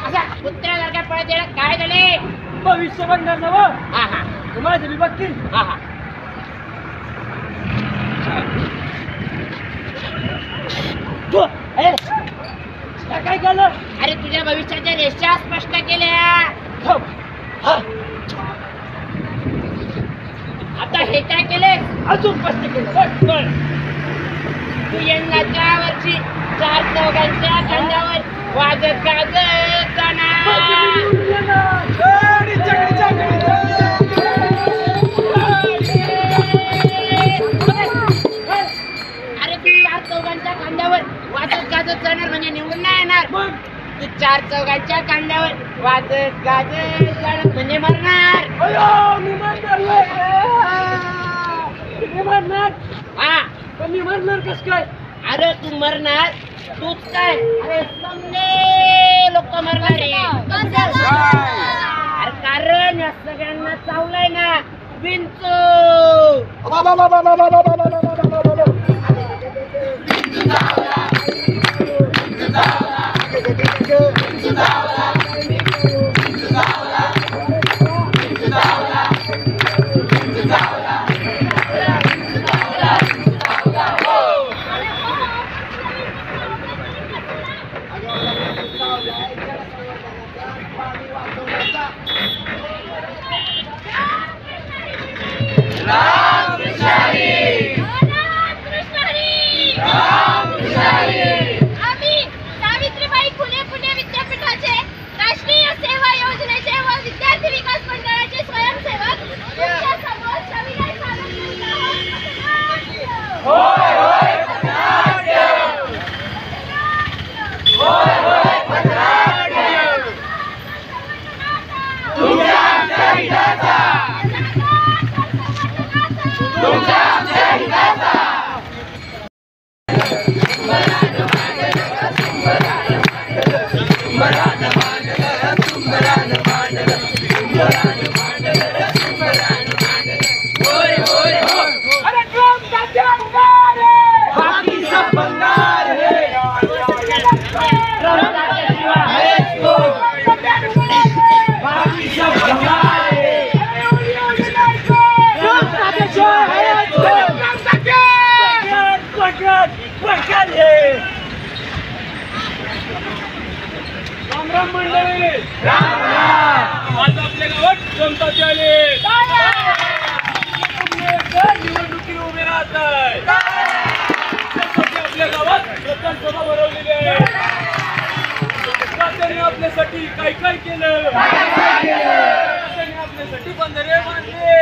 असा कुत्र्यासारखा पळत येणं काय झाले? भविष्य बघणार ना माझे मी बघतील. काय केलं? अरे तुझ्या भविष्याच्या रेषा स्पष्ट केल्या. आता हे काय केले? अजून स्पष्ट केलं. तू यंदाच्या वर्षी 4 चौघांच्या खांद्यावर वाजत गाजत जाणार. अरे तू 4 चौघांच्या खांद्यावर वाजत गाजत जाणार म्हणजे निवडून नाही येणार. तू 4 चौघांच्या खांद्यावर वाजत गाजत जाणार म्हणजे मरणार. मी मरणार. हा पण मी मरणार कस काय? अरे तू मरणार तूच काय? अरे समजे लोक मरणार आहे. अरे कारण या सगळ्यांना चावलंय ना विंचू. आम्ही सावित्रीबाई फुले पुणे विद्यापीठाचे राष्ट्रीय सेवा योजनेचे व विद्यार्थी विकास मंडळाचे स्वयंसेवक तुमच्या समोर सविनय सादर राम मंडळी. आज आपल्या गावात जनताचे आले. निवडणुकीत उभे राहत आहे. आपल्या गावात प्रचारसभा भरवलेली आहे. त्याने आपल्यासाठी काय काय केलं? त्याने आपल्यासाठी बंधारे बांधले.